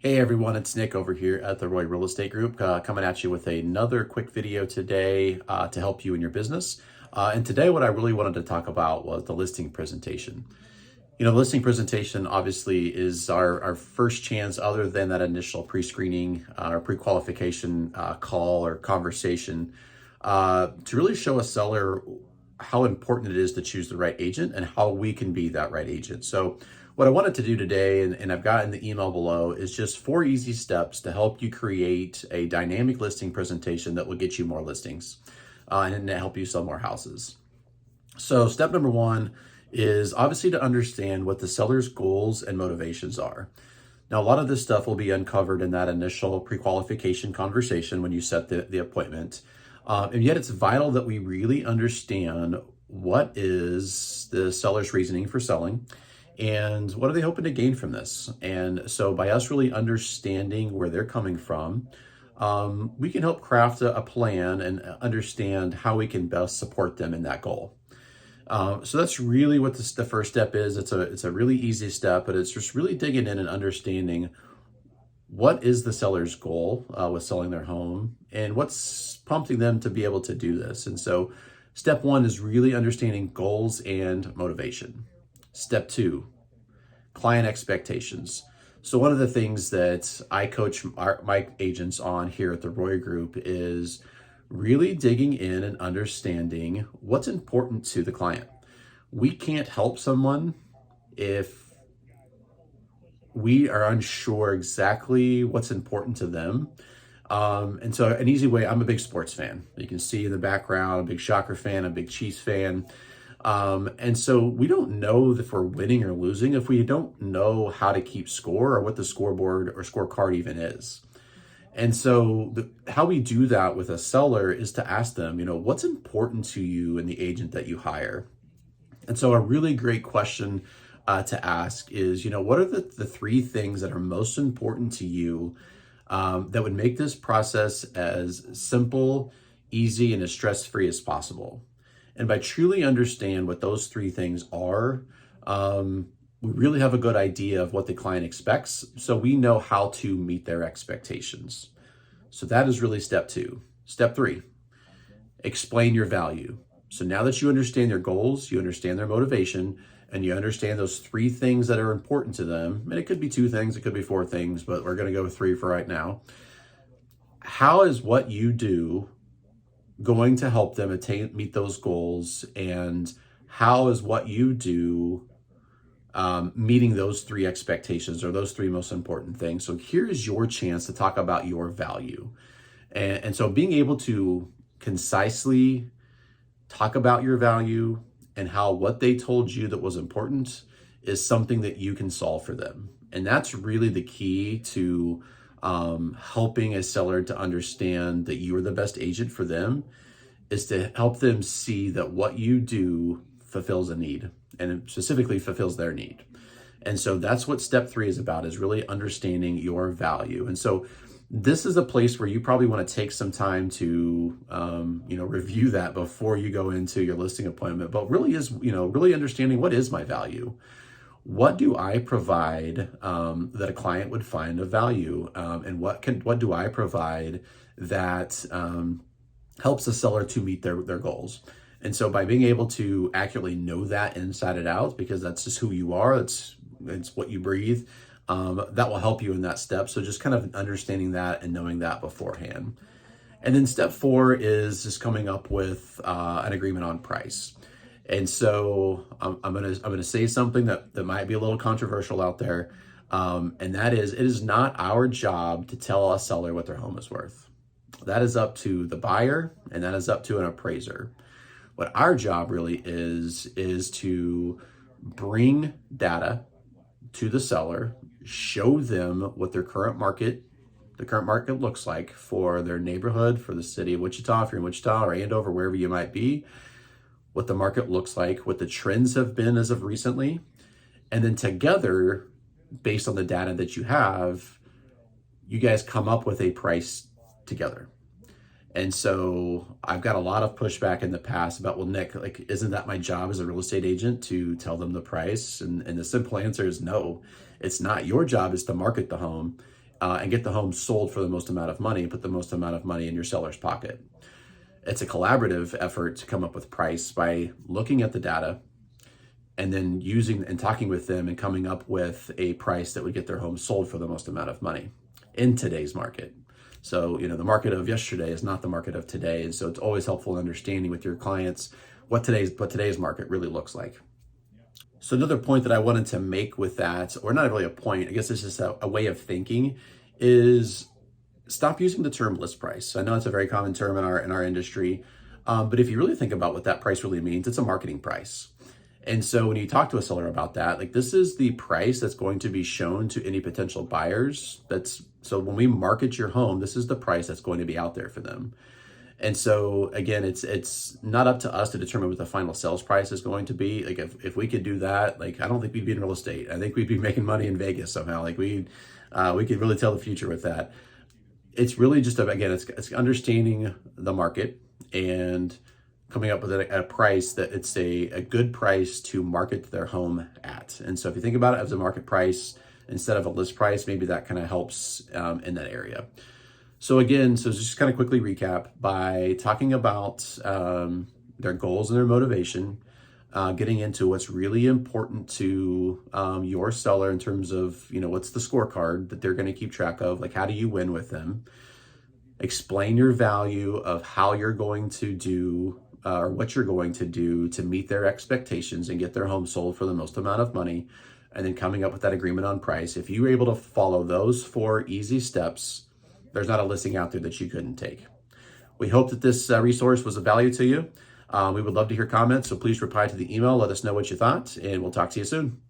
Hey everyone, it's Nick over here at the Roy Real Estate Group, coming at you with another quick video today to help you in your business. And today, what I really wanted to talk about was the listing presentation. You know, the listing presentation obviously is our first chance, other than that initial pre-screening or pre-qualification call or conversation, to really show a seller how important it is to choose the right agent and how we can be that right agent. So what I wanted to do today, and I've got in the email below, is just 4 easy steps to help you create a dynamic listing presentation that will get you more listings and help you sell more houses. So step number 1 is obviously to understand what the seller's goals and motivations are. Now, a lot of this stuff will be uncovered in that initial pre-qualification conversation when you set the appointment. And yet it's vital that we really understand what is the seller's reasoning for selling and what are they hoping to gain from this. And so by us really understanding where they're coming from, we can help craft a plan and understand how we can best support them in that goal. So that's really what the first step is. It's a really easy step, but it's just really digging in and understanding what is the seller's goal with selling their home and what's prompting them to be able to do this. And so step 1 is really understanding goals and motivation. Step 2, client expectations. So one of the things that I coach my agents on here at the Roy Group is really digging in and understanding what's important to the client. We can't help someone if we are unsure exactly what's important to them. And so an easy way, I'm a big sports fan. You can see in the background, a big Shocker fan, a big Chiefs fan. And so we don't know if we're winning or losing if we don't know how to keep score or what the scoreboard or scorecard even is. And so how we do that with a seller is to ask them, what's important to you and the agent that you hire? And so a really great question to ask is, what are the 3 things that are most important to you that would make this process as simple, easy, and as stress-free as possible? And by truly understand what those 3 things are, we really have a good idea of what the client expects, so we know how to meet their expectations. So that is really step 2. Step 3, explain your value. So now that you understand their goals, you understand their motivation, and you understand those 3 things that are important to them, and it could be 2 things, it could be 4 things, but we're going to go with 3 for right now. How is what you do going to help them meet those goals, and how is what you do meeting those 3 expectations or those 3 most important things? So here is your chance to talk about your value. And so being able to concisely talk about your value and how what they told you that was important is something that you can solve for them. And that's really the key to helping a seller to understand that you are the best agent for them, is to help them see that what you do fulfills a need, and it specifically fulfills their need. And so that's what step 3 is about, is really understanding your value. And so this is a place where you probably want to take some time to, review that before you go into your listing appointment, but really is, really understanding what is my value? What do I provide that a client would find of value? And what do I provide that helps the seller to meet their goals? And so by being able to accurately know that inside and out, because that's just who you are, it's what you breathe, that will help you in that step. So just kind of understanding that and knowing that beforehand. And then step 4 is just coming up with an agreement on price. And so I'm gonna say something that might be a little controversial out there, and that is, it is not our job to tell a seller what their home is worth. That is up to the buyer, and that is up to an appraiser. What our job really is to bring data to the seller, show them what the current market looks like for their neighborhood, for the city of Wichita, if you're in Wichita, or Andover, wherever you might be, what the market looks like, what the trends have been as of recently, and then together, based on the data that you have, you guys come up with a price together. And so I've got a lot of pushback in the past about, well, Nick, isn't that my job as a real estate agent to tell them the price? And the simple answer is no, it's not. Your job is to market the home. and get the home sold for the most amount of money, put the most amount of money in your seller's pocket. It's a collaborative effort to come up with price by looking at the data and then using and talking with them and coming up with a price that would get their home sold for the most amount of money in today's market. So, the market of yesterday is not the market of today. And so it's always helpful in understanding with your clients what today's market really looks like. So another point that I wanted to make with that, or not really a point, I guess it's just a way of thinking, is stop using the term list price. I know it's a very common term in our industry, but if you really think about what that price really means, it's a marketing price. And so when you talk to a seller about that, like, this is the price that's going to be shown to any potential buyers. So when we market your home, this is the price that's going to be out there for them. And so again, it's not up to us to determine what the final sales price is going to be. Like, if we could do that, like, I don't think we'd be in real estate. I think we'd be making money in Vegas somehow. Like, we could really tell the future with that. It's really just, again, it's understanding the market and coming up with a price that it's a good price to market their home at. And so if you think about it as a market price instead of a list price, maybe that kind of helps in that area. So again, just kind of quickly recap by talking about their goals and their motivation, getting into what's really important to your seller in terms of, what's the scorecard that they're going to keep track of, like, how do you win with them? Explain your value of how you're going to do or what you're going to do to meet their expectations and get their home sold for the most amount of money, and then coming up with that agreement on price. If you were able to follow those 4 easy steps, there's not a listing out there that you couldn't take. We hope that this resource was of value to you. We would love to hear comments, so please reply to the email. Let us know what you thought, and we'll talk to you soon.